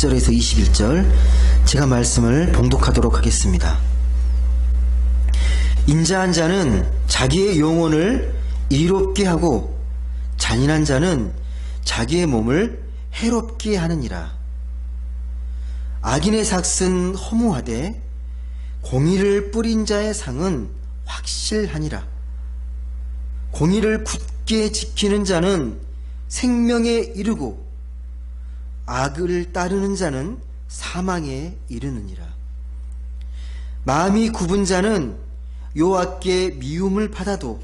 18절에서 21절 제가 말씀을 봉독하도록 하겠습니다. 인자한 자는 자기의 영혼을 이롭게 하고 잔인한 자는 자기의 몸을 해롭게 하느니라. 악인의 삭은 허무하되 공의를 뿌린 자의 상은 확실하니라. 공의를 굳게 지키는 자는 생명에 이르고 악을 따르는 자는 사망에 이르느니라. 마음이 굽은 자는 여호와께 미움을 받아도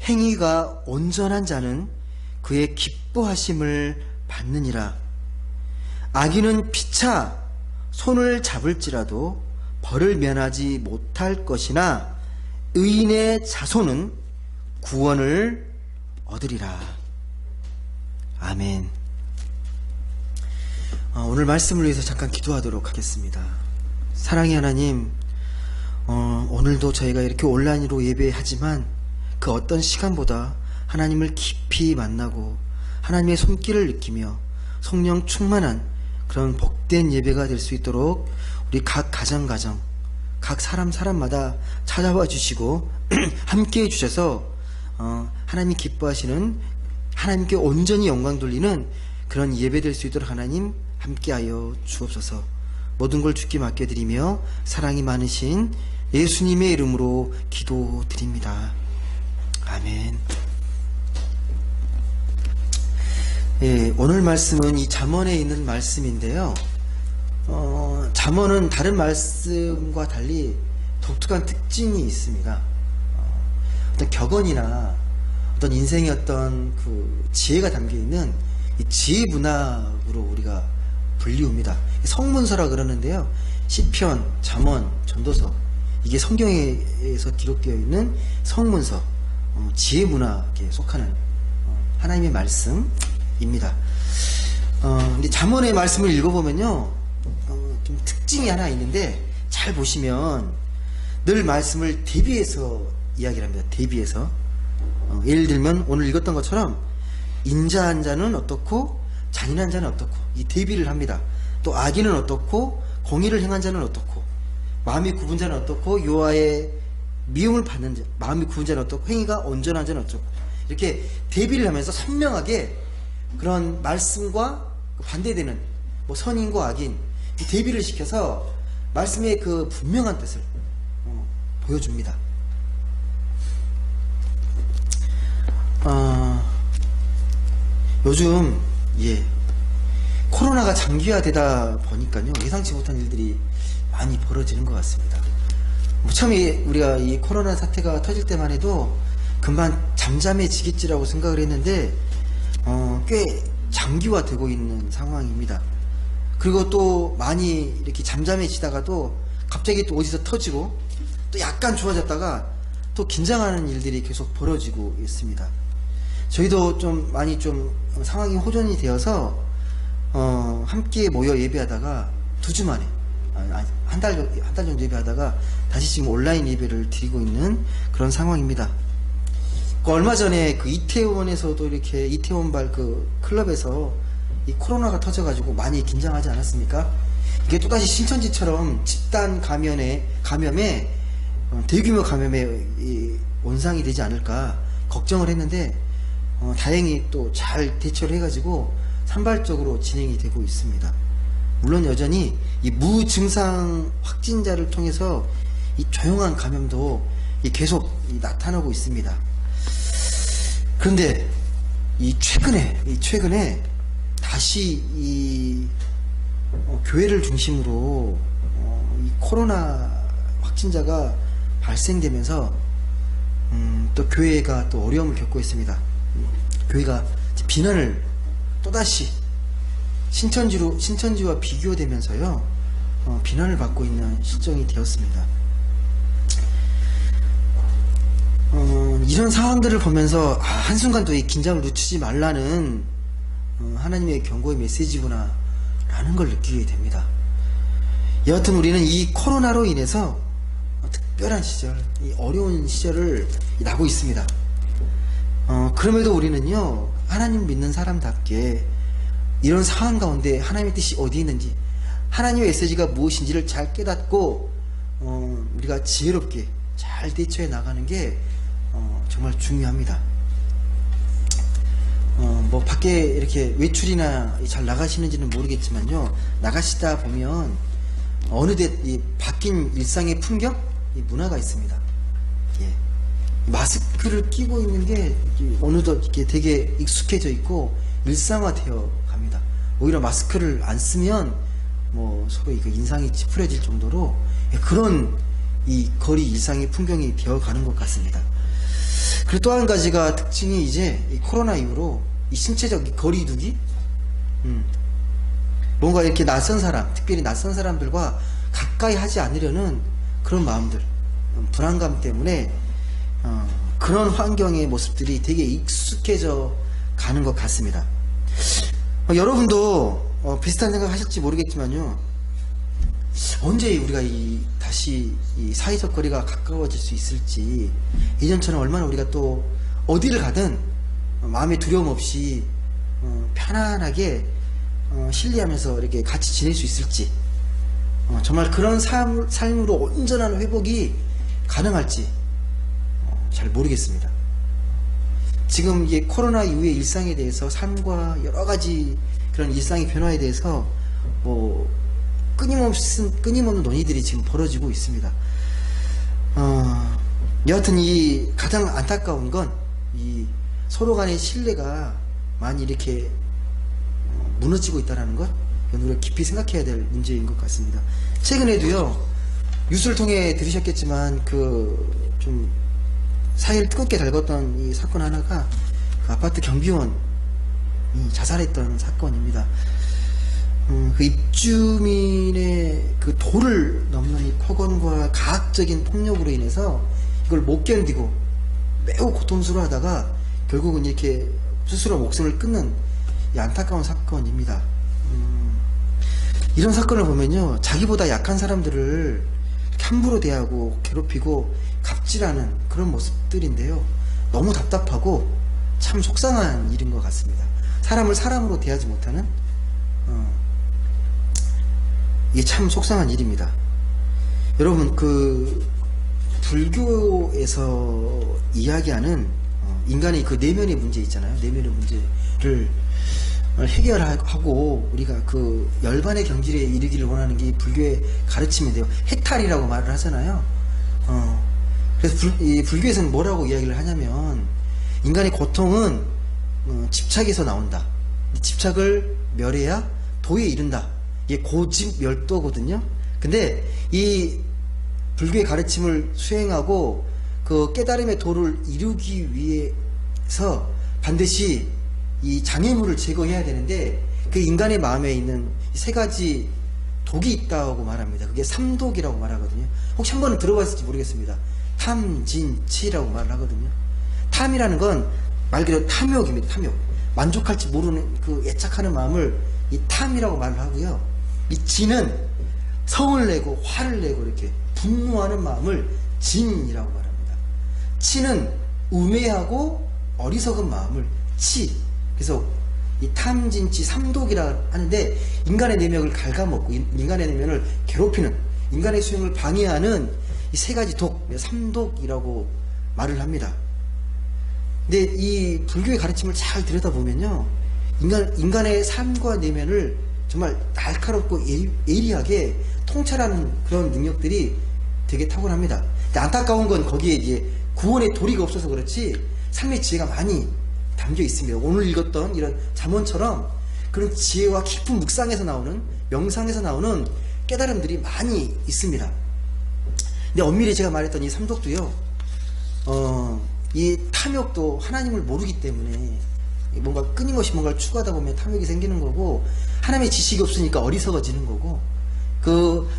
행위가 온전한 자는 그의 기뻐하심을 받느니라. 악인은 피차 손을 잡을지라도 벌을 면하지 못할 것이나 의인의 자손은 구원을 얻으리라. 아멘. 오늘 말씀을 위해서 잠깐 기도하도록 하겠습니다. 사랑의 하나님, 오늘도 저희가 이렇게 온라인으로 예배하지만 그 어떤 시간보다 하나님을 깊이 만나고 하나님의 손길을 느끼며 성령 충만한 그런 복된 예배가 될 수 있도록 우리 각 가정 각 사람마다 찾아와 주시고 함께 해주셔서 하나님이 기뻐하시는, 하나님께 온전히 영광 돌리는 그런 예배 될 수 있도록 하나님 함께하여 주옵소서. 모든 걸 주께 맡겨드리며 사랑이 많으신 예수님의 이름으로 기도드립니다. 아멘. 예, 오늘 말씀은 이 잠언에 있는 말씀인데요. 잠언은 다른 말씀과 달리 독특한 특징이 있습니다. 어떤 격언이나 어떤 인생의 어떤 그 지혜가 담겨있는 이 지혜 문학으로 우리가 불리웁니다. 성문서라 그러는데요. 시편, 잠언, 전도서, 이게 성경에서 기록되어 있는 성문서, 지혜 문학에 속하는 하나님의 말씀입니다. 근데 잠언의 말씀을 읽어보면요, 좀 특징이 하나 있는데 잘 보시면 늘 말씀을 대비해서 이야기를 합니다. 대비해서. 예를 들면 오늘 읽었던 것처럼 인자한 자는 어떻고 잔인한 자는 어떻고, 이 대비를 합니다. 또 악인은 어떻고 공의를 행한 자는 어떻고, 마음이 굽은 자는 어떻고 여호와의 미움을 받는 자, 마음이 굽은 자는 어떻고 행위가 온전한 자는 어떻고, 이렇게 대비를 하면서 선명하게 그런 말씀과 반대되는 선인과 악인, 이 대비를 시켜서 말씀의 그 분명한 뜻을 보여줍니다. 요즘 코로나가 장기화되다 보니까요, 예상치 못한 일들이 많이 벌어지는 것 같습니다. 처음에 우리가 이 코로나 사태가 터질 때만 해도 금방 잠잠해지겠지라고 생각을 했는데 꽤 장기화되고 있는 상황입니다. 그리고 또 많이 이렇게 잠잠해지다가도 갑자기 또 어디서 터지고 또 약간 좋아졌다가 또 긴장하는 일들이 계속 벌어지고 있습니다. 저희도 좀 많이 좀 상황이 호전이 되어서 함께 모여 예배하다가 2주 만에 한 달 정도 예배하다가 다시 지금 온라인 예배를 드리고 있는 그런 상황입니다. 얼마 전에 그 이태원에서도 이렇게 이태원발 그 클럽에서 이 코로나가 터져가지고 많이 긴장하지 않았습니까? 이게 또다시 신천지처럼 집단 감염에 대규모 감염에 원상이 되지 않을까 걱정을 했는데 다행히 또 잘 대처를 해가지고 산발적으로 진행이 되고 있습니다. 물론 여전히 이 무증상 확진자를 통해서 이 조용한 감염도 계속 나타나고 있습니다. 그런데 최근에 다시 이 교회를 중심으로 이 코로나 확진자가 발생되면서 또 교회가 또 어려움을 겪고 있습니다. 교회가 비난을 또다시 신천지와 비교되면서요, 비난을 받고 있는 실정이 되었습니다. 이런 상황들을 보면서 한순간 또 이 긴장을 늦추지 말라는 하나님의 경고의 메시지구나 라는 걸 느끼게 됩니다. 여하튼 우리는 이 코로나로 인해서 특별한 시절, 이 어려운 시절을 나고 있습니다. 그럼에도 우리는요, 하나님 믿는 사람답게 이런 상황 가운데 하나님의 뜻이 어디 있는지, 하나님의 메시지가 무엇인지를 잘 깨닫고 우리가 지혜롭게 잘 대처해 나가는 게 정말 중요합니다. 뭐 밖에 이렇게 외출이나 잘 나가시는지는 모르겠지만요, 나가시다 보면 어느덧 이 바뀐 일상의 풍경, 이 문화가 있습니다. 예. 마스크를 끼고 있는 게 어느덧 이렇게 되게 익숙해져 있고 일상화되어 갑니다. 오히려 마스크를 안 쓰면 뭐 서로 이거 인상이 찌푸려질 정도로 그런 이 거리 일상의 풍경이 되어 가는 것 같습니다. 그리고 또 한 가지가 특징이 이제 이 코로나 이후로 이 신체적 거리두기, 뭔가 이렇게 낯선 사람, 특별히 낯선 사람들과 가까이 하지 않으려는 그런 마음들, 불안감 때문에 그런 환경의 모습들이 되게 익숙해져 가는 것 같습니다. 여러분도 비슷한 생각 하실지 모르겠지만요, 언제 우리가 다시 이 사회적 거리가 가까워질 수 있을지, 예전처럼 얼마나 우리가 또 어디를 가든 마음의 두려움 없이 편안하게 신뢰하면서 이렇게 같이 지낼 수 있을지, 정말 그런 삶으로 온전한 회복이 가능할지 잘 모르겠습니다. 지금 이 코로나 이후의 일상에 대해서, 삶과 여러 가지 그런 일상의 변화에 대해서 뭐 끊임없는 논의들이 지금 벌어지고 있습니다. 여하튼 이 가장 안타까운 건 이 서로 간의 신뢰가 많이 이렇게 무너지고 있다는 것, 이건 우리가 깊이 생각해야 될 문제인 것 같습니다. 최근에도요, 뉴스를 통해 들으셨겠지만 좀 사회를 뜨겁게 달궜던 이 사건 하나가 그 아파트 경비원이 자살했던 사건입니다. 그 입주민의 그 도를 넘는 이 폭언과 가학적인 폭력으로 인해서 이걸 못 견디고 매우 고통스러워하다가 결국은 이렇게 스스로 목숨을 끊는 이 안타까운 사건입니다. 이런 사건을 보면요, 자기보다 약한 사람들을 함부로 대하고 괴롭히고 갑질하는 그런 모습들인데요, 너무 답답하고 참 속상한 일인 것 같습니다. 사람을 사람으로 대하지 못하는, 이게 참 속상한 일입니다. 여러분, 불교에서 이야기하는 인간의 그 내면의 문제 있잖아요. 내면의 문제를 해결하고 우리가 그 열반의 경지에 이르기를 원하는 게 불교의 가르침인데요, 해탈이라고 말을 하잖아요. 그래서 이 불교에서는 뭐라고 이야기를 하냐면, 인간의 고통은 집착에서 나온다. 집착을 멸해야 도에 이른다. 이게 고집멸도거든요. 근데 이 불교의 가르침을 수행하고 그 깨달음의 도를 이루기 위해서 반드시 이 장애물을 제거해야 되는데, 그 인간의 마음에 있는 세 가지 독이 있다고 말합니다. 그게 삼독이라고 말하거든요. 혹시 한 번은 들어봤을지 모르겠습니다. 탐, 진, 치라고 말을 하거든요. 탐이라는 건 말 그대로 탐욕입니다. 탐욕. 만족할지 모르는 그 애착하는 마음을 이 탐이라고 말을 하고요. 이 진은 성을 내고 화를 내고 이렇게 분노하는 마음을 진이라고 말합니다. 치는 우매하고 어리석은 마음을 치. 그래서 이 탐진치 삼독이라 하는데, 인간의 내면을 갉아먹고 인간의 내면을 괴롭히는, 인간의 수행을 방해하는 이 세 가지 독, 삼독이라고 말을 합니다. 근데 이 불교의 가르침을 잘 들여다보면요, 인간의 삶과 내면을 정말 날카롭고 예리하게 통찰하는 그런 능력들이 되게 탁월합니다. 근데 안타까운 건 거기에 이제 구원의 도리가 없어서 그렇지 삶의 지혜가 많이 담겨 있습니다. 오늘 읽었던 이런 잠언처럼 그런 지혜와 깊은 묵상에서 나오는, 명상에서 나오는 깨달음들이 많이 있습니다. 근데 엄밀히 제가 말했던 이 삼독도요, 이 탐욕도 하나님을 모르기 때문에 뭔가 끊임없이 뭔가를 추구하다 보면 탐욕이 생기는 거고, 하나님의 지식이 없으니까 어리석어지는 거고, 그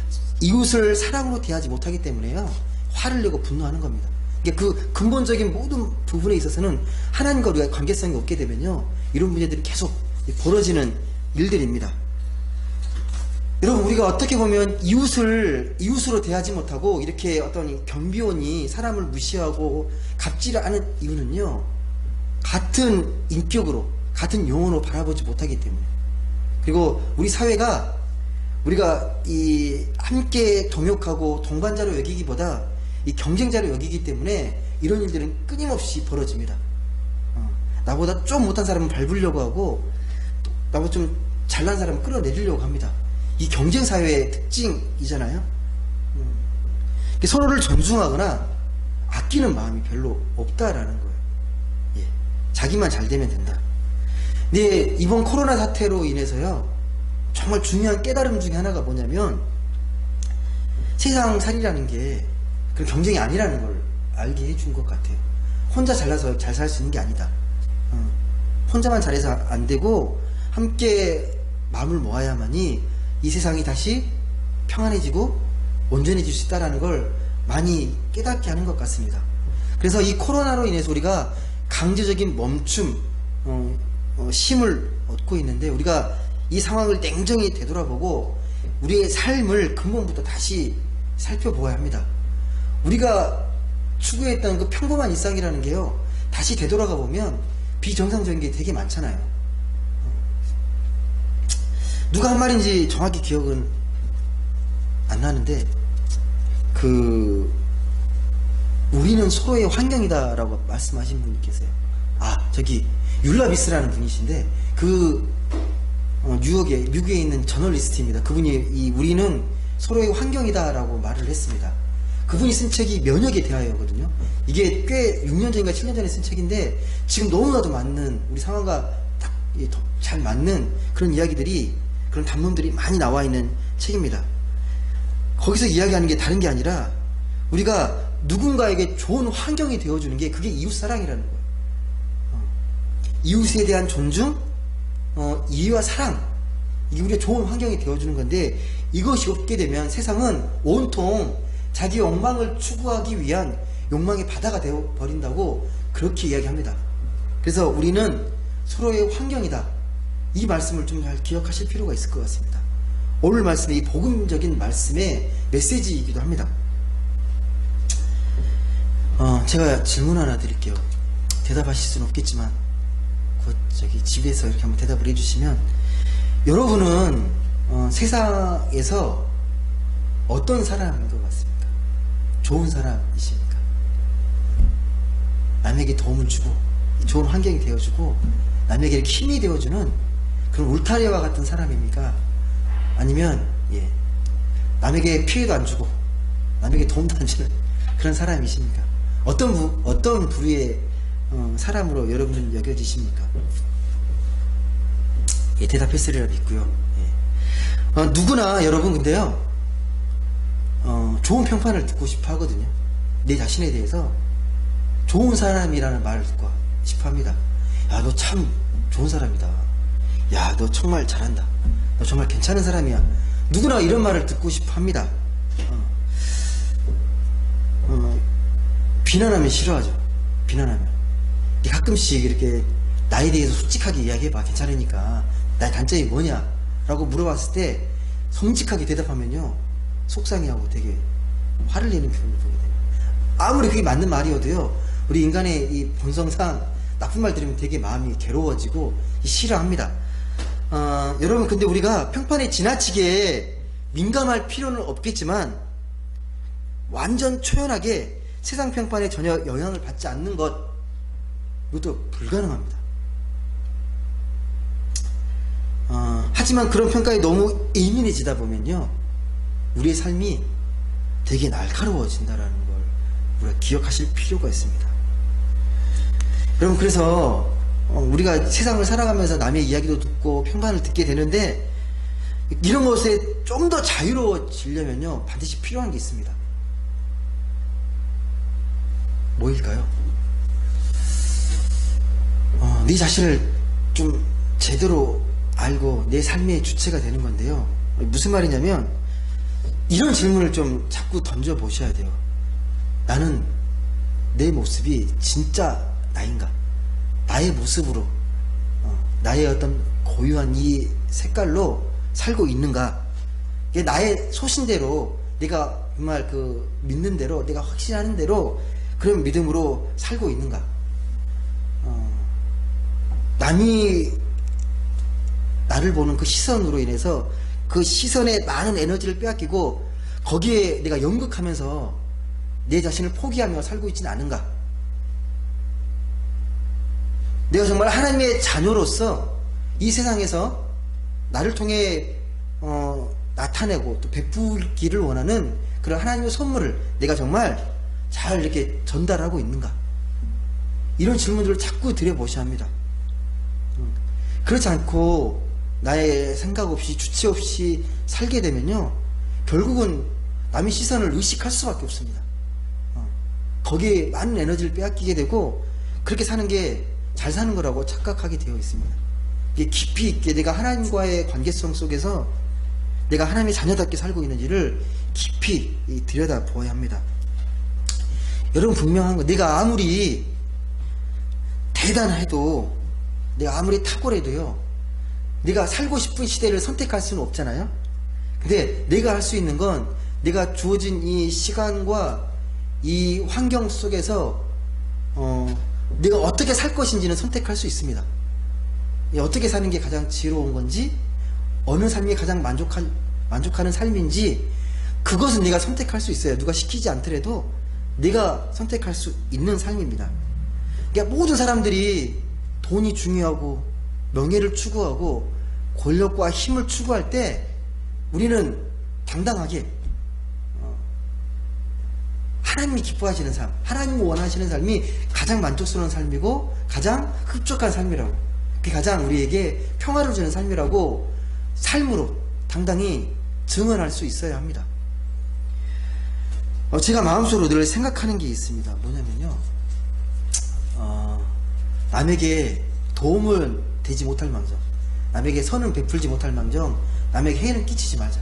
이웃을 사랑으로 대하지 못하기 때문에요, 화를 내고 분노하는 겁니다. 그 근본적인 모든 부분에 있어서는 하나님과 우리가 관계성이 없게 되면요, 이런 문제들이 계속 벌어지는 일들입니다. 여러분, 우리가 어떻게 보면 이웃으로 대하지 못하고 이렇게 어떤 경비원이 사람을 무시하고 갑질을 하는 이유는요, 같은 인격으로, 같은 영혼으로 바라보지 못하기 때문에, 그리고 우리 사회가 우리가 이 함께 동역하고 동반자로 여기기보다 이 경쟁자로 여기기 때문에 이런 일들은 끊임없이 벌어집니다. 나보다 좀 못한 사람은 밟으려고 하고 나보다 좀 잘난 사람은 끌어내리려고 합니다. 이 경쟁사회의 특징이잖아요. 서로를 존중하거나 아끼는 마음이 별로 없다라는 거예요. 예, 자기만 잘 되면 된다. 근데 이번 코로나 사태로 인해서요, 정말 중요한 깨달음 중에 하나가 뭐냐면 세상살이라는 게 그런 경쟁이 아니라는 걸 알게 해준 것 같아요. 혼자 잘나서 잘 살 수 있는 게 아니다. 혼자만 잘해서 안 되고 함께 마음을 모아야만이 이 세상이 다시 평안해지고 온전해질 수 있다는 걸 많이 깨닫게 하는 것 같습니다. 그래서 이 코로나로 인해서 우리가 강제적인 멈춤, 쉼을 얻고 있는데 우리가 이 상황을 냉정히 되돌아보고 우리의 삶을 근본부터 다시 살펴보아야 합니다. 우리가 추구했던 그 평범한 일상이라는 게요, 다시 되돌아가 보면 비정상적인 게 되게 많잖아요. 누가 한 말인지 정확히 기억은 안 나는데 우리는 서로의 환경이다라고 말씀하신 분이 계세요. 저기 율라비스라는 분이신데 미국에 있는 저널리스트입니다. 그분이 우리는 서로의 환경이다라고 말을 했습니다. 그분이 쓴 책이 면역에 대하여거든요. 이게 꽤 6년 전인가 7년 전에 쓴 책인데 지금 너무나도 맞는, 우리 상황과 딱 잘 맞는 그런 이야기들이, 그런 담론들이 많이 나와 있는 책입니다. 거기서 이야기하는 게 다른 게 아니라 우리가 누군가에게 좋은 환경이 되어주는 게 그게 이웃사랑이라는 거예요. 이웃에 대한 존중, 이해와 사랑, 이게 우리가 좋은 환경이 되어주는 건데 이것이 없게 되면 세상은 온통 자기 욕망을 추구하기 위한 욕망의 바다가 되어버린다고 그렇게 이야기합니다. 그래서 우리는 서로의 환경이다. 이 말씀을 좀 잘 기억하실 필요가 있을 것 같습니다. 오늘 말씀이 이 복음적인 말씀의 메시지이기도 합니다. 제가 질문 하나 드릴게요. 대답하실 수는 없겠지만 집에서 이렇게 한번 대답을 해주시면, 여러분은 세상에서 어떤 사람인 것 같습니까? 좋은 사람이십니까? 남에게 도움을 주고 좋은 환경이 되어주고 남에게 이렇게 힘이 되어주는 그런 울타리와 같은 사람입니까? 아니면 남에게 피해도 안 주고 남에게 도움도 안 주는 그런 사람이십니까? 어떤 부류의 사람으로 여러분은 여겨지십니까? 대답했으리라 믿고요. 누구나 여러분 근데요, 좋은 평판을 듣고 싶어 하거든요. 내 자신에 대해서 좋은 사람이라는 말을 듣고 싶어 합니다. 야, 너 참 좋은 사람이다. 야, 너 정말 잘한다. 너 정말 괜찮은 사람이야. 누구나 이런 말을 듣고 싶어 합니다. 비난하면 싫어하죠. 비난하면. 가끔씩 이렇게 나에 대해서 솔직하게 이야기해봐. 괜찮으니까. 나의 단점이 뭐냐? 라고 물어봤을 때 솔직하게 대답하면요, 속상해하고 되게 화를 내는 표현을 보게 돼요. 아무리 그게 맞는 말이어도요, 우리 인간의 이 본성상 나쁜 말 들으면 되게 마음이 괴로워지고 싫어합니다. 여러분, 근데 우리가 평판에 지나치게 민감할 필요는 없겠지만 완전 초연하게 세상 평판에 전혀 영향을 받지 않는 것, 이것도 불가능합니다. 하지만 그런 평가에 너무 예민해지다 보면요, 우리의 삶이 되게 날카로워진다는 걸 우리가 기억하실 필요가 있습니다. 여러분, 그래서 우리가 세상을 살아가면서 남의 이야기도 듣고 평판을 듣게 되는데, 이런 것에 좀 더 자유로워지려면요, 반드시 필요한 게 있습니다. 뭐일까요? 네 자신을 좀 제대로 알고 내 삶의 주체가 되는 건데요. 무슨 말이냐면, 이런 질문을 좀 자꾸 던져 보셔야 돼요. 나는 내 모습이 진짜 나인가? 나의 모습으로, 나의 어떤 고유한 이 색깔로 살고 있는가? 이게 나의 소신대로, 내가 정말 믿는 대로, 내가 확신하는 대로 그런 믿음으로 살고 있는가? 남이 나를 보는 그 시선으로 인해서 그 시선에 많은 에너지를 빼앗기고 거기에 내가 연극하면서 내 자신을 포기하며 살고 있지는 않은가? 내가 정말 하나님의 자녀로서 이 세상에서 나를 통해 나타내고 또 베풀기를 원하는 그런 하나님의 선물을 내가 정말 잘 이렇게 전달하고 있는가? 이런 질문들을 자꾸 드려보셔야 합니다. 그렇지 않고 나의 생각 없이 주체 없이 살게 되면요, 결국은 남의 시선을 의식할 수밖에 없습니다. 거기에 많은 에너지를 빼앗기게 되고 그렇게 사는 게 잘 사는 거라고 착각하게 되어 있습니다. 이게 깊이 있게 내가 하나님과의 관계성 속에서 내가 하나님의 자녀답게 살고 있는지를 깊이 들여다보아야 합니다. 여러분, 분명한 거, 내가 아무리 대단해도, 내가 아무리 탁월해도요, 내가 살고 싶은 시대를 선택할 수는 없잖아요. 근데 내가 할 수 있는 건 내가 주어진 이 시간과 이 환경 속에서 내가 어떻게 살 것인지는 선택할 수 있습니다. 어떻게 사는 게 가장 지혜로운 건지, 어느 삶이 가장 만족하는 삶인지, 그것은 내가 선택할 수 있어요. 누가 시키지 않더라도 내가 선택할 수 있는 삶입니다. 그러니까 모든 사람들이 돈이 중요하고 명예를 추구하고 권력과 힘을 추구할 때 우리는 당당하게 하나님이 기뻐하시는 삶, 하나님이 원하시는 삶이 가장 만족스러운 삶이고 가장 흡족한 삶이라고, 그게 가장 우리에게 평화를 주는 삶이라고 삶으로 당당히 증언할 수 있어야 합니다. 제가 마음속으로 늘 생각하는 게 있습니다. 뭐냐면요, 남에게 도움을 되지 못할 망정, 남에게 선은 베풀지 못할 망정, 남에게 해는 끼치지 말자,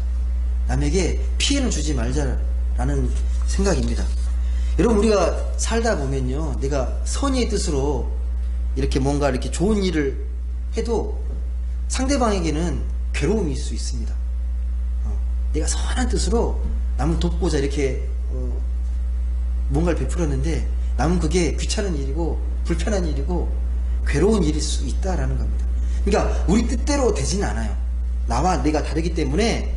남에게 피해는 주지 말자라는 생각입니다. 여러분, 우리가 살다 보면요, 내가 선의의 뜻으로 이렇게 뭔가 이렇게 좋은 일을 해도 상대방에게는 괴로움일 수 있습니다. 내가 선한 뜻으로 남을 돕고자 이렇게 뭔가를 베풀었는데 남은 그게 귀찮은 일이고 불편한 일이고 괴로운 일일 수 있다라는 겁니다. 그러니까 우리 뜻대로 되지는 않아요. 나와 내가 다르기 때문에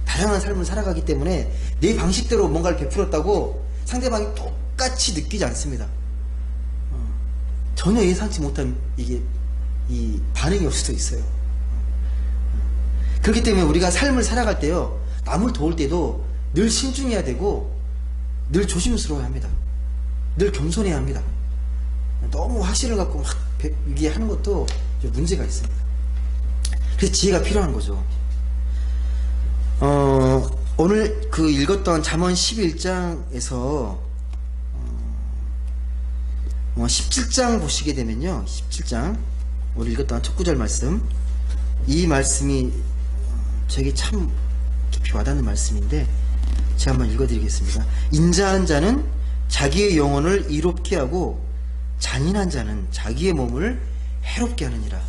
다양한 삶을 살아가기 때문에 내 방식대로 뭔가를 베풀었다고 상대방이 똑같이 느끼지 않습니다. 전혀 예상치 못한 이 반응이 올 수도 있어요. 그렇기 때문에 우리가 삶을 살아갈 때요, 남을 도울 때도 늘 신중해야 되고 늘 조심스러워야 합니다. 늘 겸손해야 합니다. 너무 확신을 갖고 막 이게 하는 것도 문제가 있습니다. 그래서 지혜가 필요한 거죠. 오늘 그 읽었던 잠언 11장에서 17장 보시게 되면요, 17장 오늘 읽었던 첫 구절 말씀, 이 말씀이 저에게 참 깊이 와닿는 말씀인데 제가 한번 읽어드리겠습니다. 인자한 자는 자기의 영혼을 이롭게 하고 잔인한 자는 자기의 몸을 해롭게 하느니라.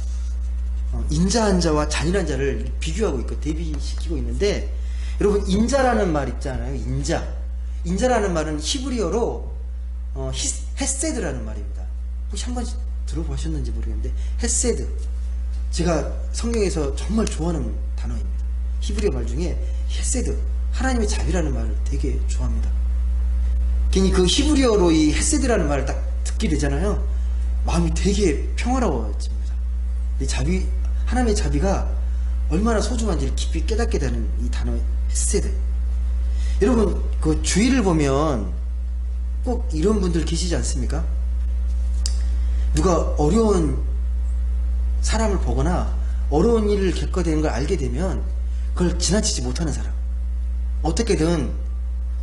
인자한 자와 잔인한 자를 비교하고 있고 대비시키고 있는데, 여러분, 인자라는 말 있잖아요. 인자라는 말은 히브리어로 헤세드라는 말입니다. 혹시 한번 들어보셨는지 모르겠는데, 헤세드, 제가 성경에서 정말 좋아하는 단어입니다. 히브리어 말 중에 헤세드, 하나님의 자비라는 말을 되게 좋아합니다. 괜히 그 히브리어로 이 헤세드라는 말을 딱 듣게 되잖아요. 마음이 되게 평화로워집니다. 이 자비, 하나님의 자비가 얼마나 소중한지를 깊이 깨닫게 되는 이 단어 헤세드. 여러분, 그 주위를 보면 꼭 이런 분들 계시지 않습니까? 누가 어려운 사람을 보거나 어려운 일을 겪게 되는 걸 알게 되면 그걸 지나치지 못하는 사람, 어떻게든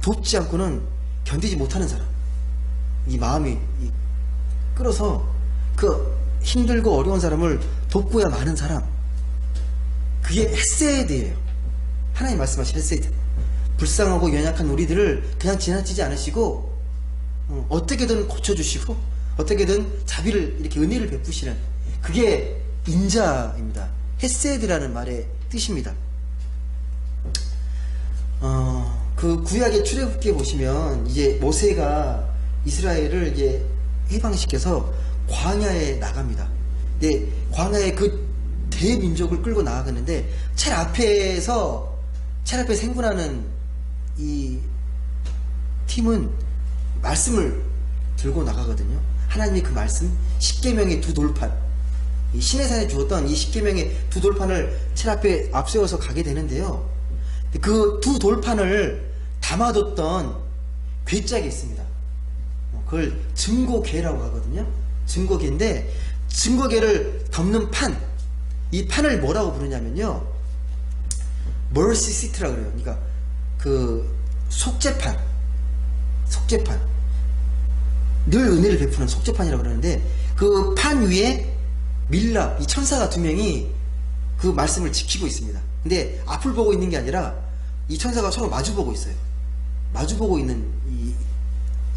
돕지 않고는 견디지 못하는 사람, 이 마음이 끌어서 그 힘들고 어려운 사람을 돕고야 마는 사람, 그게 헤세드예요. 하나님 말씀하신 헤세드. 불쌍하고 연약한 우리들을 그냥 지나치지 않으시고 어떻게든 고쳐주시고 어떻게든 자비를, 이렇게 은혜를 베푸시는, 그게 인자입니다. 헤세드라는 말의 뜻입니다. 그 구약의 출애굽기에 보시면 이제 모세가 이스라엘을 이제 해방시켜서 광야에 나갑니다. 근데 광야에 그 대민족을 끌고 나아가는데 제일 앞에서 행군하는 이 팀은 말씀을 들고 나가거든요. 하나님이 그 말씀, 십계명의 두 돌판, 이 시내산에 주었던 이 십계명의 두 돌판을 제일 앞에 앞세워서 가게 되는데요. 그 두 돌판을 담아뒀던 괴짝이 있습니다. 그걸 증거궤라고 하거든요. 증거궤인데 증거궤를 덮는 판, 이 판을 뭐라고 부르냐면요, mercy seat라고 그래요. 그러니까 그 속죄판, 늘 은혜를 베푸는 속죄판이라고 그러는데, 그 판 위에 밀랍, 이 천사가 두 명이 그 말씀을 지키고 있습니다. 근데 앞을 보고 있는 게 아니라 이 천사가 서로 마주보고 있어요. 마주보고 있는 이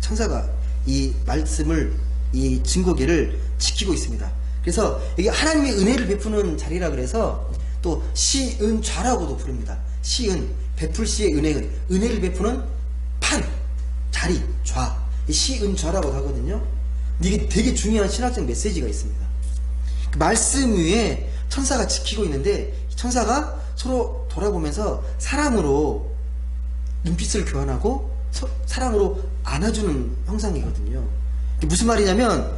천사가 이 말씀을, 이 증거궤를 지키고 있습니다. 그래서 이게 하나님의 은혜를 베푸는 자리라 그래서 또 시은좌라고도 부릅니다. 시은, 베풀 시의 은혜를 베푸는 판, 자리, 좌, 이 시은좌라고 하거든요. 근데 이게 되게 중요한 신학적 메시지가 있습니다. 그 말씀 위에 천사가 지키고 있는데, 천사가 서로 돌아보면서 사랑으로 눈빛을 교환하고 사랑으로 안아주는 형상이거든요. 무슨 말이냐면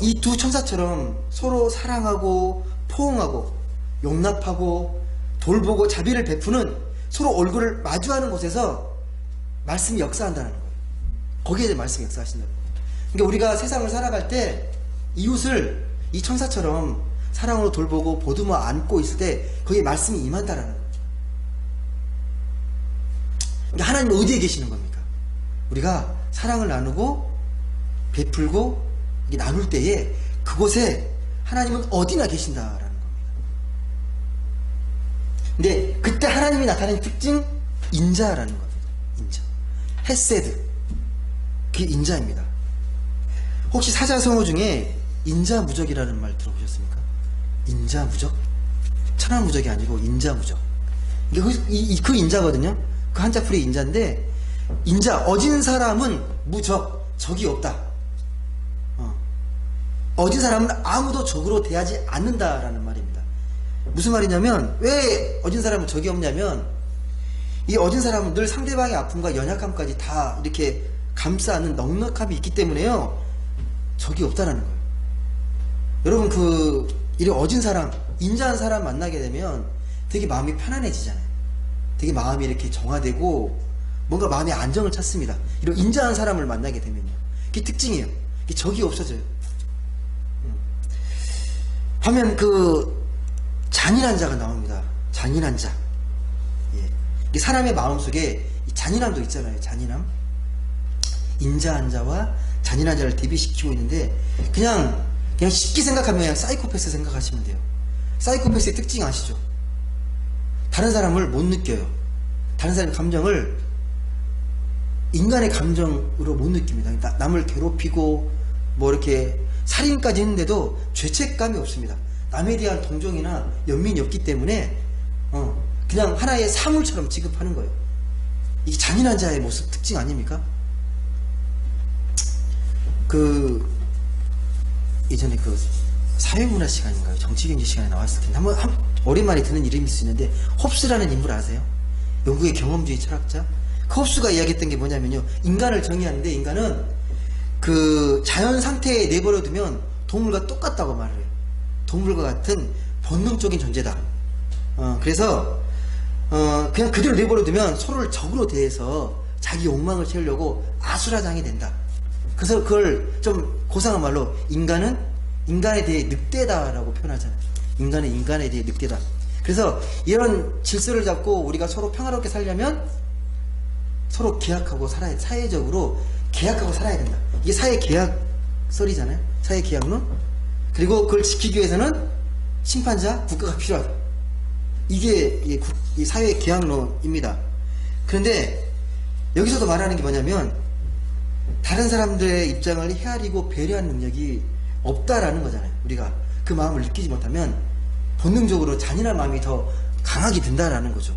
이 두 천사처럼 서로 사랑하고 포옹하고 용납하고 돌보고 자비를 베푸는, 서로 얼굴을 마주하는 곳에서 말씀이 역사한다는 거예요. 거기에 대해 말씀이 역사하신다는 거예요. 그러니까 우리가 세상을 살아갈 때 이웃을 이 천사처럼 사랑으로 돌보고 보듬어 안고 있을 때 거기에 말씀이 임한다라는 거죠. 그러니까 하나님은 어디에 계시는 겁니까? 우리가 사랑을 나누고 베풀고 나눌 때에 그곳에 하나님은 어디나 계신다라는 겁니다. 근데 그때 하나님이 나타내는 특징, 인자라는 겁니다. 인자, 헤세드, 그게 인자입니다. 혹시 사자성어 중에 인자무적이라는 말 들어보셨습니까? 인자무적? 천하무적이 아니고 인자무적. 이게 그 인자거든요. 그 한자풀이 인자인데, 인자, 어진 사람은 무적, 적이 없다. 어진 사람은 아무도 적으로 대하지 않는다라는 말입니다. 무슨 말이냐면, 왜 어진 사람은 적이 없냐면, 이 어진 사람은 늘 상대방의 아픔과 연약함까지 다 이렇게 감싸는 넉넉함이 있기 때문에요, 적이 없다라는 거예요. 여러분, 이 어진 사람, 인자한 사람 만나게 되면 되게 마음이 편안해지잖아요. 되게 마음이 이렇게 정화되고 뭔가 마음의 안정을 찾습니다. 이런 인자한 사람을 만나게 되면요. 그게 특징이에요. 그게 적이 없어져요. 하면 잔인한 자가 나옵니다. 잔인한 자. 예. 사람의 마음속에 잔인함도 있잖아요. 잔인함. 인자한 자와 잔인한 자를 대비시키고 있는데, 그냥 쉽게 생각하면 그냥 사이코패스 생각하시면 돼요. 사이코패스의 특징 아시죠? 다른 사람을 못 느껴요. 다른 사람의 감정을 인간의 감정으로 못 느낍니다. 남을 괴롭히고 뭐 이렇게 살인까지 했는데도 죄책감이 없습니다. 남에 대한 동정이나 연민이 없기 때문에 그냥 하나의 사물처럼 취급하는 거예요. 이게 잔인한 자의 모습, 특징 아닙니까? 예전에 사회문화 시간인가요? 정치경제 시간에 나왔을 텐데 오랜만에 듣는 이름일 수 있는데, 홉스라는 인물 아세요? 영국의 경험주의 철학자. 그 홉스가 이야기했던 게 뭐냐면요, 인간을 정의하는데, 인간은 자연 상태에 내버려두면 동물과 똑같다고 말을 해요. 동물과 같은 본능적인 존재다. 그래서 그냥 그대로 내버려두면 서로를 적으로 대해서 자기 욕망을 채우려고 아수라장이 된다. 그래서 그걸 좀 고상한 말로 인간은 인간에 대해 늑대다라고 표현하잖아요. 인간은 인간에 대해 늑대다. 그래서 이런 질서를 잡고 우리가 서로 평화롭게 살려면 서로 계약하고 살아야 돼. 사회적으로 계약하고 살아야 된다. 이게 사회 계약설이잖아요. 사회 계약론. 그리고 그걸 지키기 위해서는 심판자, 국가가 필요하다. 이게 이 사회 계약론입니다. 그런데 여기서도 말하는 게 뭐냐면, 다른 사람들의 입장을 헤아리고 배려하는 능력이 없다라는 거잖아요. 우리가 그 마음을 느끼지 못하면 본능적으로 잔인한 마음이 더 강하게 든다라는 거죠.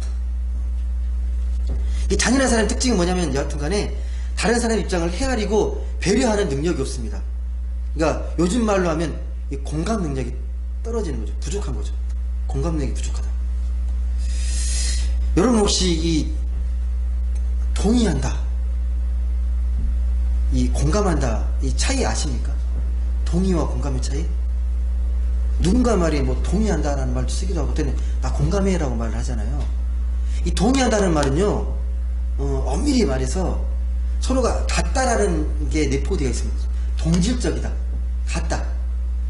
이 잔인한 사람의 특징은 뭐냐면, 여하튼 간에 다른 사람의 입장을 헤아리고 배려하는 능력이 없습니다. 그러니까 요즘 말로 하면 이 공감 능력이 떨어지는 거죠. 부족한 거죠. 공감력이 부족하다. 여러분 혹시 이 동의한다, 이 공감한다, 이 차이 아십니까? 동의와 공감의 차이? 누군가 말이 뭐 동의한다라는 말도 쓰기도 하고, 때는 나 공감해라고 말을 하잖아요. 이 동의한다는 말은요, 엄밀히 말해서 서로가 같다라는 게 내포되어 있습니다. 동질적이다, 같다.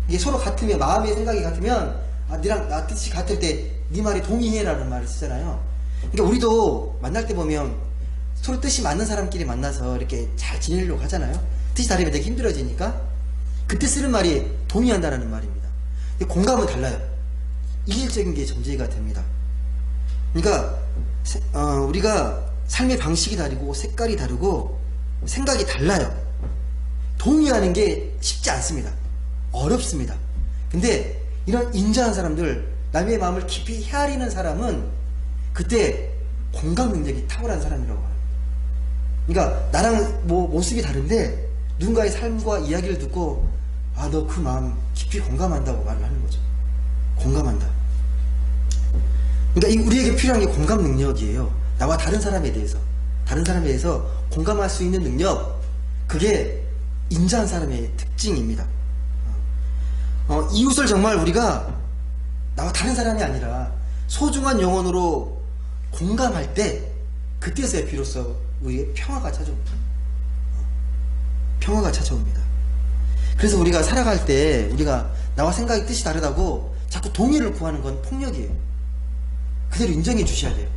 이게 서로 같으면, 마음의 생각이 같으면, 니랑 나 뜻이 같을 때 네 말이 동의해라는 말을 쓰잖아요. 그러니까 우리도 만날 때 보면 서로 뜻이 맞는 사람끼리 만나서 이렇게 잘 지내려고 하잖아요. 뜻이 다르면 되게 힘들어지니까 그때 쓰는 말이 동의한다라는 말입니다. 근데 공감은 달라요. 이질적인 게 전제가 됩니다. 그러니까 우리가 삶의 방식이 다르고 색깔이 다르고 생각이 달라요. 동의하는 게 쉽지 않습니다. 어렵습니다. 근데 이런 인자한 사람들, 남의 마음을 깊이 헤아리는 사람은 그때 공감 능력이 탁월한 사람이라고 해요. 그러니까 나랑 뭐 모습이 다른데 누군가의 삶과 이야기를 듣고 너 그 마음 깊이 공감한다고 말을 하는 거죠. 공감한다. 그러니까 우리에게 필요한 게 공감 능력이에요. 나와 다른 사람에 대해서 공감할 수 있는 능력, 그게 인자한 사람의 특징입니다. 이웃을 정말 우리가 나와 다른 사람이 아니라 소중한 영혼으로 공감할 때, 그때서야 비로소 우리의 평화가 찾아옵니다. 평화가 찾아옵니다. 그래서 우리가 살아갈 때 우리가 나와 생각이 뜻이 다르다고 자꾸 동의를 구하는 건 폭력이에요. 그대로 인정해 주셔야 돼요.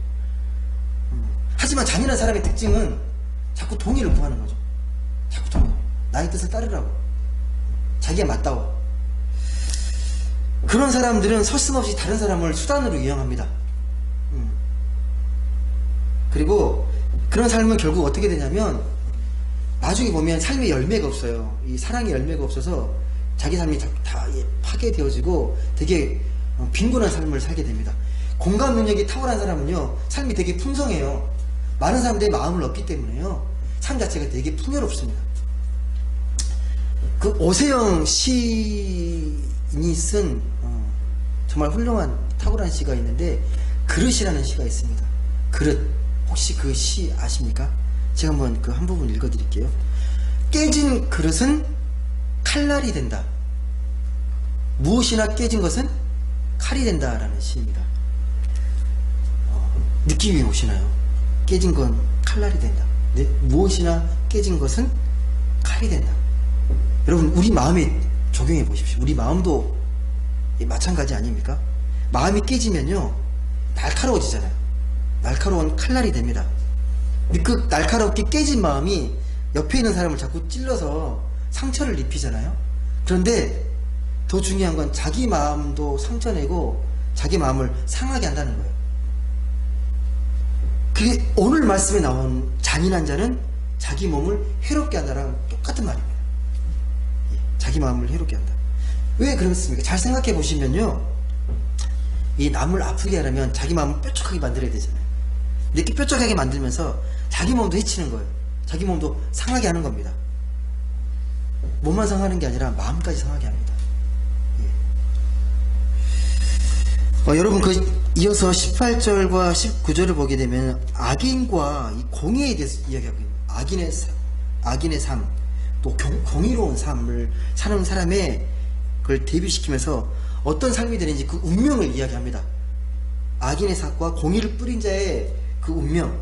하지만 잔인한 사람의 특징은 자꾸 동의를 구하는 거죠. 자꾸 동의. 나의 뜻을 따르라고. 자기가 맞다고. 그런 사람들은 서슴없이 다른 사람을 수단으로 이용합니다. 그리고 그런 삶은 결국 어떻게 되냐면 나중에 보면 삶의 열매가 없어요. 이 사랑의 열매가 없어서 자기 삶이 다 파괴되어지고 되게 빈곤한 삶을 살게 됩니다. 공감 능력이 탁월한 사람은요, 삶이 되게 풍성해요. 많은 사람들의 마음을 얻기 때문에요, 삶 자체가 되게 풍요롭습니다. 그 오세영 시인이 쓴 정말 훌륭한 탁월한 시가 있는데, 그릇이라는 시가 있습니다. 그릇. 혹시 그 시 아십니까? 제가 한번 그 한 부분 읽어드릴게요. 깨진 그릇은 칼날이 된다. 무엇이나 깨진 것은 칼이 된다라는 시입니다. 느낌이 오시나요? 깨진 건 칼날이 된다. 네? 무엇이나 깨진 것은 칼이 된다. 여러분, 우리 마음에 적용해 보십시오. 우리 마음도 마찬가지 아닙니까? 마음이 깨지면요, 날카로워지잖아요. 날카로운 칼날이 됩니다. 그 날카롭게 깨진 마음이 옆에 있는 사람을 자꾸 찔러서 상처를 입히잖아요. 그런데 더 중요한 건 자기 마음도 상처내고 자기 마음을 상하게 한다는 거예요. 그게 오늘 말씀에 나온 잔인한 자는 자기 몸을 해롭게 한다랑 똑같은 말입니다. 자기 마음을 해롭게 한다. 왜 그렇습니까? 잘 생각해 보시면요, 이 남을 아프게 하려면 자기 마음을 뾰족하게 만들어야 되잖아요. 이렇게 뾰족하게 만들면서 자기 몸도 해치는 거예요. 자기 몸도 상하게 하는 겁니다. 몸만 상하는 게 아니라 마음까지 상하게 합니다. 여러분, 이어서 18절과 19절을 보게 되면 악인과 이 공의에 대해서 이야기하고 있는, 악인의 삶, 또 공의로운 삶을 사는 사람의 그걸 대비시키면서 어떤 삶이 되는지 그 운명을 이야기합니다. 악인의 삭과 공의를 뿌린 자의 그 운명.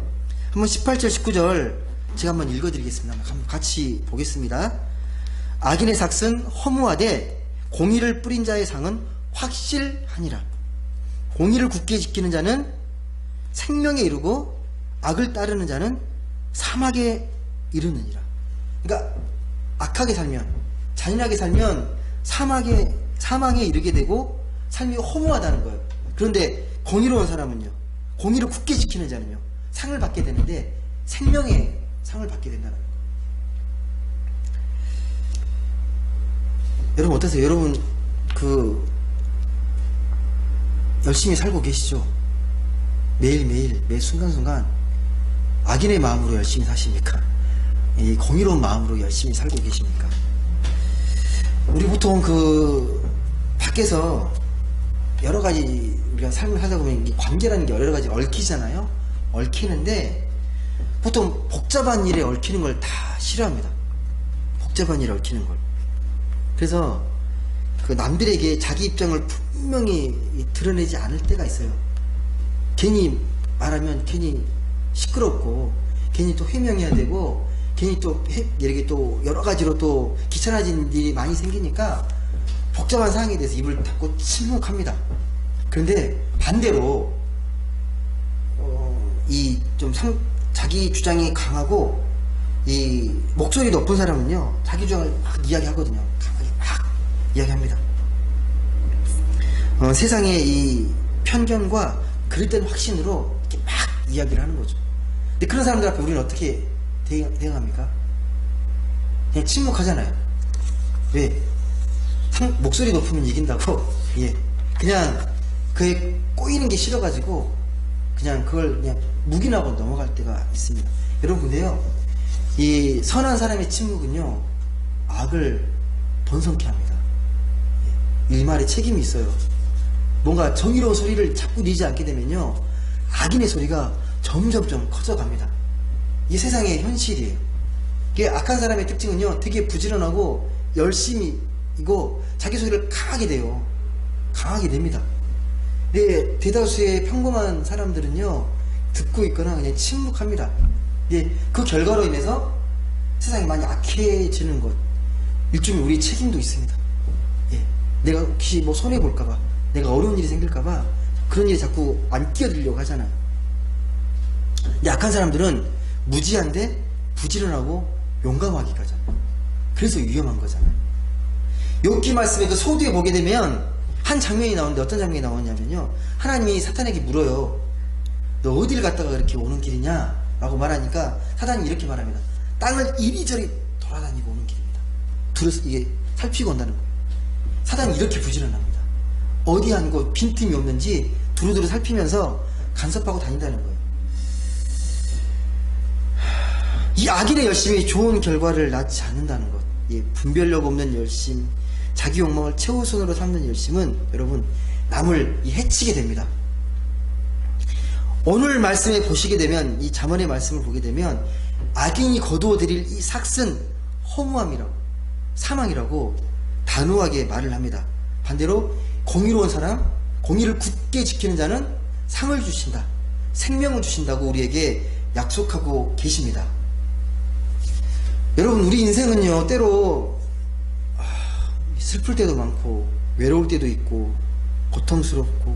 한번 18절 19절 제가 한번 읽어드리겠습니다. 한번 같이 보겠습니다. 악인의 삭은 허무하되 공의를 뿌린 자의 상은 확실하니라. 공의를 굳게 지키는 자는 생명에 이르고 악을 따르는 자는 사막에 이르느니라. 그러니까 악하게 살면, 잔인하게 살면 사망에 이르게 되고 삶이 허무하다는 거예요. 그런데 공의로운 사람은요, 공의를 굳게 지키는 자는요, 상을 받게 되는데 생명의 상을 받게 된다는 거예요. 여러분 어떠세요? 여러분 열심히 살고 계시죠? 매일매일 매 순간순간 악인의 마음으로 열심히 사십니까? 이 공의로운 마음으로 열심히 살고 계십니까? 우리 보통 밖에서 여러 가지 우리가 삶을 하다 보면 이 관계라는 게 여러 가지 얽히잖아요. 얽히는데 보통 복잡한 일에 얽히는 걸 다 싫어합니다. 복잡한 일에 얽히는 걸. 그래서 그 남들에게 자기 입장을 분명히 드러내지 않을 때가 있어요. 괜히 말하면 괜히 시끄럽고 괜히 또 해명해야 되고 괜히 또 이렇게 또 여러 가지로 또 귀찮아진 일이 많이 생기니까 복잡한 상황에 대해서 입을 닫고 침묵합니다. 그런데 반대로 이 좀 자기 주장이 강하고 이 목소리 높은 사람은요 자기 주장을 막 이야기하거든요. 강하게 막 이야기합니다. 세상의 이 편견과 그릇된 확신으로 이렇게 막 이야기를 하는 거죠. 근데 그런 사람들 앞에 우리는 어떻게 대응합니까? 그냥 침묵하잖아요. 왜? 목소리 높으면 이긴다고. 예. 그냥 그에 꼬이는 게 싫어가지고 그냥 그걸 그냥 묵인하고 넘어갈 때가 있습니다. 여러분 근데요 이 선한 사람의 침묵은요 악을 번성케 합니다. 예. 일말에 책임이 있어요. 뭔가 정의로운 소리를 자꾸 내지 않게 되면요 악인의 소리가 점점점 커져갑니다. 이게 세상의 현실이에요. 이게 악한 사람의 특징은요 되게 부지런하고 열심히 이거 자기 소리를 강하게 돼요. 강하게 됩니다. 근데 대다수의 평범한 사람들은요 듣고 있거나 그냥 침묵합니다. 근데 그 결과로 인해서 세상이 많이 악해지는 것 일종의 우리 책임도 있습니다. 예. 내가 혹시 뭐 손해볼까봐 내가 어려운 일이 생길까봐 그런 일에 자꾸 안 끼어들려고 하잖아요. 근데 악한 사람들은 무지한데 부지런하고 용감하기가 하잖아요. 그래서 위험한 거잖아요. 욥기 말씀에 그 소두에 보게 되면 한 장면이 나오는데 어떤 장면이 나오냐면요 하나님이 사탄에게 물어요. 너 어딜 갔다가 그렇게 오는 길이냐 라고 말하니까 사탄이 이렇게 말합니다. 땅을 이리저리 돌아다니고 오는 길입니다. 둘러서 이게 살피고 온다는 거예요. 사탄이 이렇게 부지런합니다. 어디 한 곳 빈틈이 없는지 두루두루 살피면서 간섭하고 다닌다는 거예요. 이 악인의 열심이 좋은 결과를 낳지 않는다는 것. 예, 분별력 없는 열심, 자기 욕망을 최우선으로 삼는 열심은 여러분 남을 해치게 됩니다. 오늘 말씀에 보시게 되면 이 잠언의 말씀을 보게 되면 악인이 거두어들일 이 삭은 허무함이라고 사망이라고 단호하게 말을 합니다. 반대로 공의로운 사람, 공의를 굳게 지키는 자는 상을 주신다, 생명을 주신다고 우리에게 약속하고 계십니다. 여러분 우리 인생은요 때로 슬플 때도 많고 외로울 때도 있고 고통스럽고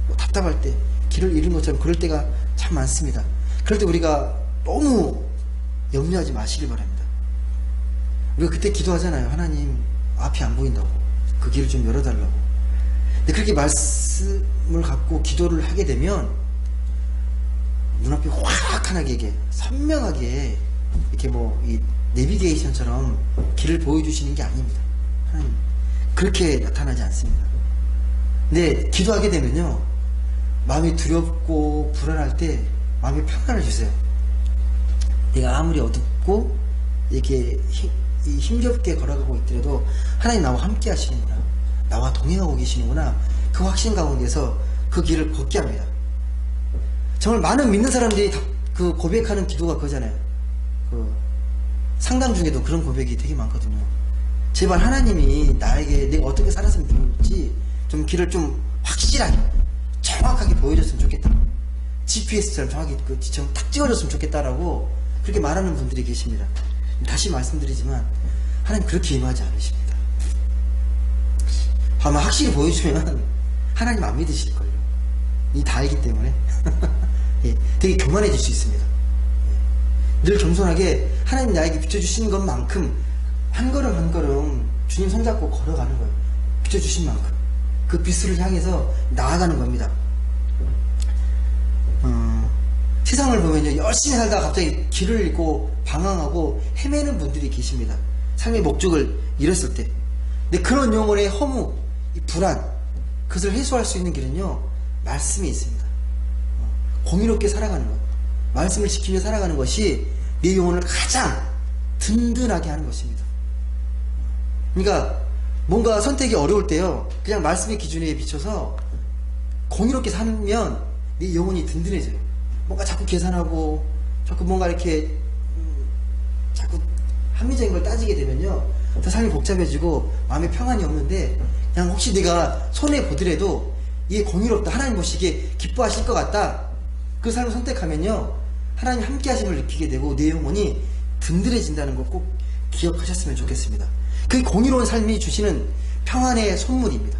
뭐 답답할 때 길을 잃은 것처럼 그럴 때가 참 많습니다. 그럴 때 우리가 너무 염려하지 마시길 바랍니다. 우리가 그때 기도하잖아요. 하나님 앞이 안 보인다고 그 길을 좀 열어달라고. 근데 그렇게 말씀을 갖고 기도를 하게 되면 눈앞이 확하게 이게 선명하게 이렇게 뭐 이 내비게이션처럼 길을 보여주시는 게 아닙니다. 하나님 그렇게 나타나지 않습니다. 근데 기도하게 되면요 마음이 두렵고 불안할 때 마음이 평안을 주세요. 내가 아무리 어둡고 이렇게 힘겹게 걸어가고 있더라도 하나님 나와 함께 하시는구나, 나와 동행하고 계시는구나, 그 확신 가운데서 그 길을 걷게 합니다. 정말 많은 믿는 사람들이 다 그 고백하는 기도가 그거잖아요. 그 상담 중에도 그런 고백이 되게 많거든요. 제발 하나님이 나에게 내가 어떻게 살았으면 좋을지 좀 길을 좀 확실하게 정확하게 보여줬으면 좋겠다, GPS처럼 정확히 그 지점 탁 찍어줬으면 좋겠다라고 그렇게 말하는 분들이 계십니다. 다시 말씀드리지만 하나님 그렇게 임하지 않으십니다. 아마 확실히 보여주면 하나님 안 믿으실걸요. 이 다 알기 때문에 예, 되게 교만해질 수 있습니다. 예, 늘 겸손하게 하나님 나에게 비춰주신 것만큼 한 걸음 한 걸음 주님 손잡고 걸어가는 거예요. 비춰주신 만큼 그 빛을 향해서 나아가는 겁니다. 세상을 보면요 열심히 살다가 갑자기 길을 잃고 방황하고 헤매는 분들이 계십니다. 삶의 목적을 잃었을 때. 근데 그런 영혼의 허무, 이 불안, 그것을 해소할 수 있는 길은요 말씀이 있습니다. 공의롭게 살아가는 것, 말씀을 지키며 살아가는 것이 내 영혼을 가장 든든하게 하는 것입니다. 그러니까 뭔가 선택이 어려울 때요 그냥 말씀의 기준에 비춰서 공의롭게 살면 네 영혼이 든든해져요. 뭔가 자꾸 계산하고 자꾸 뭔가 이렇게 자꾸 합리적인 걸 따지게 되면요, 더 삶이 복잡해지고 마음에 평안이 없는데, 그냥 혹시 내가 손해 보더라도 이게 공의롭다, 하나님 보시기에 기뻐하실 것 같다, 그 삶을 선택하면요 하나님 함께 하심을 느끼게 되고 내 영혼이 든든해진다는 거 꼭 기억하셨으면 좋겠습니다. 그게 공의로운 삶이 주시는 평안의 선물입니다.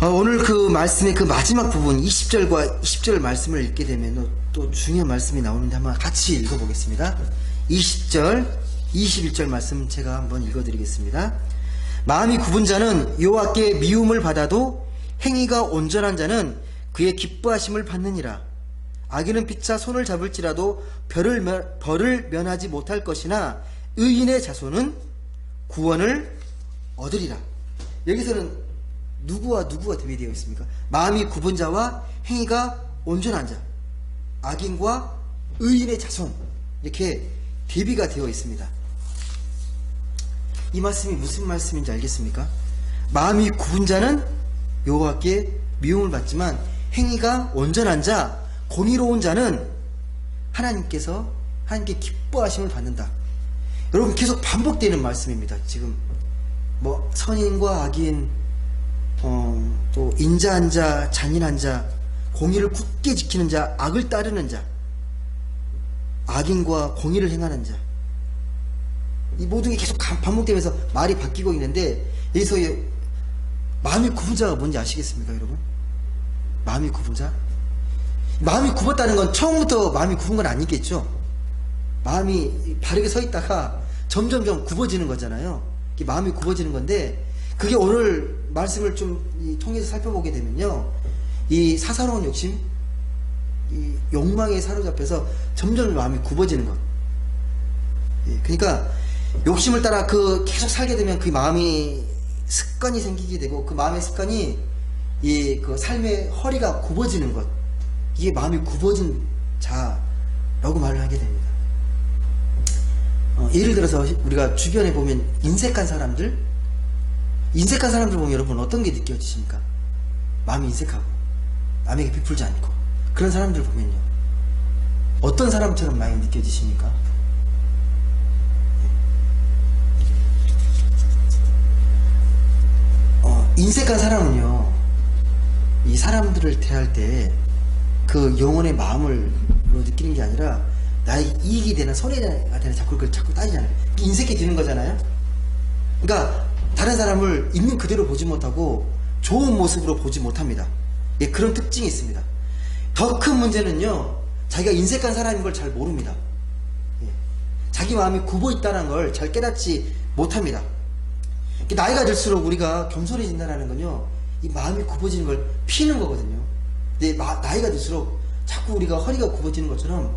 오늘 그 말씀의 그 마지막 부분 20절과 20절 말씀을 읽게 되면 또 중요한 말씀이 나오는데 한번 같이 읽어보겠습니다. 20절 21절 말씀 제가 한번 읽어드리겠습니다. 마음이 굽은 자는 여호와께 미움을 받아도 행위가 온전한 자는 그의 기뻐하심을 받느니라. 악인은 피차 손을 잡을지라도 벌을 면하지 못할 것이나 의인의 자손은 구원을 얻으리라. 여기서는 누구와 누구가 대비되어 있습니까? 마음이 굽은 자와 행위가 온전한 자, 악인과 의인의 자손, 이렇게 대비가 되어 있습니다. 이 말씀이 무슨 말씀인지 알겠습니까? 마음이 굽은 자는 여호와께 미움을 받지만 행위가 온전한 자, 공의로운 자는 하나님께 기뻐하심을 받는다. 여러분, 계속 반복되는 말씀입니다. 지금 뭐 선인과 악인, 또 인자한 자, 잔인한 자, 공의를 굳게 지키는 자, 악을 따르는 자, 악인과 공의를 행하는 자, 이 모든 게 계속 반복되면서 말이 바뀌고 있는데, 여기서 마음이 굽은 자가 뭔지 아시겠습니까, 여러분? 마음이 굽은 자? 마음이 굽었다는 건 처음부터 마음이 굽은 건 아니겠죠? 마음이 바르게 서 있다가 점점점 굽어지는 거잖아요. 마음이 굽어지는 건데, 그게 오늘 말씀을 좀 통해서 살펴보게 되면요, 이 사사로운 욕심, 이 욕망에 사로잡혀서 점점 마음이 굽어지는 것. 그러니까 욕심을 따라 계속 살게 되면 그 마음이 습관이 생기게 되고, 그 마음의 습관이 그 삶의 허리가 굽어지는 것, 이게 마음이 굽어진 자라고 말을 하게 됩니다. 예를 들어서 우리가 주변에 보면 인색한 사람들 보면 여러분 어떤 게 느껴지십니까? 마음이 인색하고 남에게 베풀지 않고 그런 사람들 보면요, 어떤 사람처럼 많이 느껴지십니까? 인색한 사람은요, 이 사람들을 대할 때 그 영혼의 마음으로 느끼는 게 아니라 나의 이익이 되나 손해가 되나 자꾸 그걸 자꾸 따지잖아요. 인색해지는 거잖아요. 그러니까 다른 사람을 있는 그대로 보지 못하고 좋은 모습으로 보지 못합니다. 예, 그런 특징이 있습니다. 더 큰 문제는요, 자기가 인색한 사람인 걸 잘 모릅니다. 예, 자기 마음이 굽어 있다는 걸 잘 깨닫지 못합니다. 나이가 들수록 우리가 겸손해진다는 건요, 이 마음이 굽어지는 걸 피는 거거든요. 근데 나이가 들수록 자꾸 우리가 허리가 굽어지는 것처럼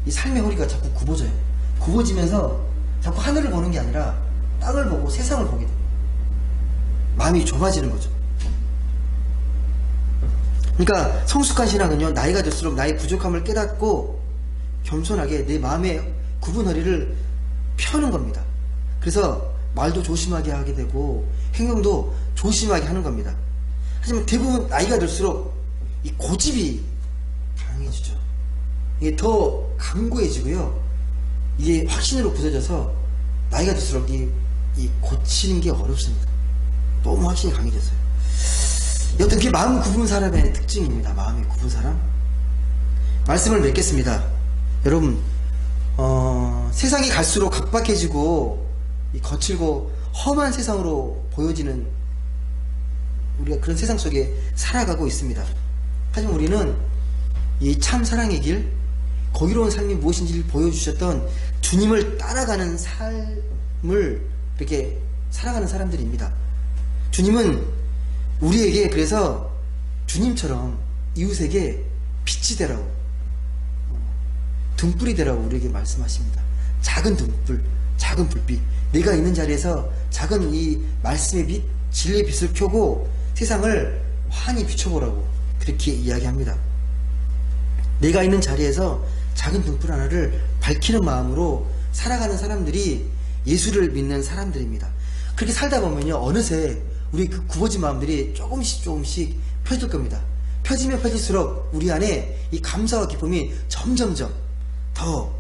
이 삶의 허리가 자꾸 굽어져요. 굽어지면서 자꾸 하늘을 보는 게 아니라 땅을 보고 세상을 보게 돼요. 마음이 좁아지는 거죠. 그러니까 성숙한 신앙은요, 나이가 들수록 나의 부족함을 깨닫고 겸손하게 내 마음의 굽은 허리를 펴는 겁니다. 그래서 말도 조심하게 하게 되고 행동도 조심하게 하는 겁니다. 하지만 대부분 나이가 들수록 이 고집이 강해지죠. 이게 더 강고해지고요, 이게 확신으로 굳어져서 나이가 들수록 이 고치는 게 어렵습니다. 너무 확신이 강해졌어요. 여튼 그게 마음 굽은 사람의 특징입니다. 마음이 굽은 사람. 말씀을 맺겠습니다. 여러분, 세상이 갈수록 각박해지고 거칠고 험한 세상으로 보여지는, 우리가 그런 세상 속에 살아가고 있습니다. 하지만 우리는 이 참 사랑의 길, 거기로운 삶이 무엇인지를 보여주셨던 주님을 따라가는 삶을 이렇게 살아가는 사람들입니다. 주님은 우리에게 그래서 주님처럼 이웃에게 빛이 되라고, 등불이 되라고 우리에게 말씀하십니다. 작은 등불, 작은 불빛, 내가 있는 자리에서 작은 이 말씀의 빛, 진리의 빛을 켜고 세상을 환히 비춰보라고 그렇게 이야기합니다. 내가 있는 자리에서 작은 등불 하나를 밝히는 마음으로 살아가는 사람들이 예수를 믿는 사람들입니다. 그렇게 살다 보면요, 어느새 우리 그 굽어진 마음들이 조금씩 펴질 겁니다. 펴지면 펴질수록 우리 안에 이 감사와 기쁨이 점점점 더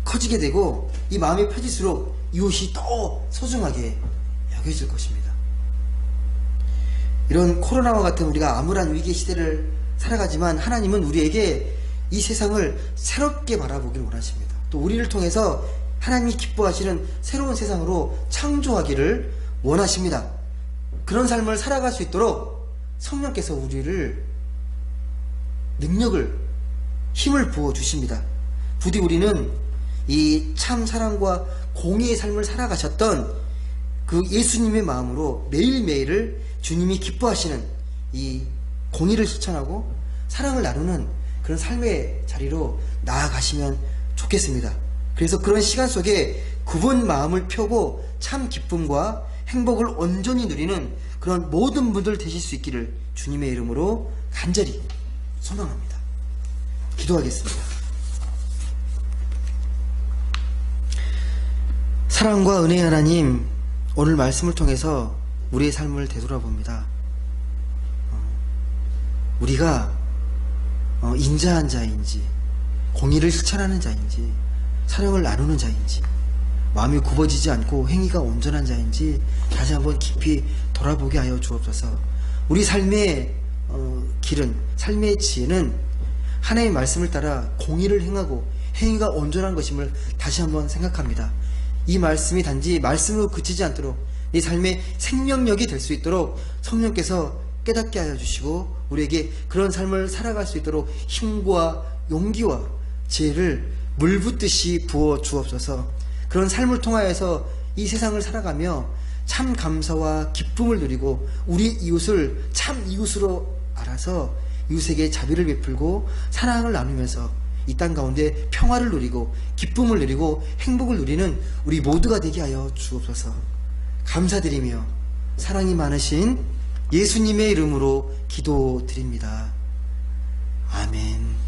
커지게 되고, 이 마음이 펴질수록 이웃이 더 소중하게 여겨질 것입니다. 이런 코로나와 같은 우리가 암울한 위기의 시대를 살아가지만 하나님은 우리에게 이 세상을 새롭게 바라보기를 원하십니다. 또 우리를 통해서 하나님이 기뻐하시는 새로운 세상으로 창조하기를 원하십니다. 그런 삶을 살아갈 수 있도록 성령께서 우리를 능력을, 힘을 부어 주십니다. 부디 우리는 이 참 사랑과 공의의 삶을 살아가셨던 그 예수님의 마음으로 매일매일을 주님이 기뻐하시는 이 공의를 실천하고 사랑을 나누는 그런 삶의 자리로 나아가시면 좋겠습니다. 그래서 그런 시간 속에 굽은 마음을 펴고 참 기쁨과 행복을 온전히 누리는 그런 모든 분들 되실 수 있기를 주님의 이름으로 간절히 소망합니다. 기도하겠습니다. 사랑과 은혜의 하나님, 오늘 말씀을 통해서 우리의 삶을 되돌아봅니다. 우리가 인자한 자인지, 공의를 실천하는 자인지, 사랑을 나누는 자인지, 마음이 굽어지지 않고 행위가 온전한 자인지 다시 한번 깊이 돌아보게 하여 주옵소서. 우리 삶의 길은, 삶의 지혜는 하나님의 말씀을 따라 공의를 행하고 행위가 온전한 것임을 다시 한번 생각합니다. 이 말씀이 단지 말씀으로 그치지 않도록 이 삶의 생명력이 될 수 있도록 성령께서 깨닫게 하여 주시고 우리에게 그런 삶을 살아갈 수 있도록 힘과 용기와 지혜를 물붓듯이 부어 주옵소서. 그런 삶을 통하여서 이 세상을 살아가며 참 감사와 기쁨을 누리고 우리 이웃을 참 이웃으로 알아서 이웃에게 자비를 베풀고 사랑을 나누면서 이 땅 가운데 평화를 누리고 기쁨을 누리고 행복을 누리는 우리 모두가 되게 하여 주옵소서. 감사드리며 사랑이 많으신 예수님의 이름으로 기도드립니다. 아멘.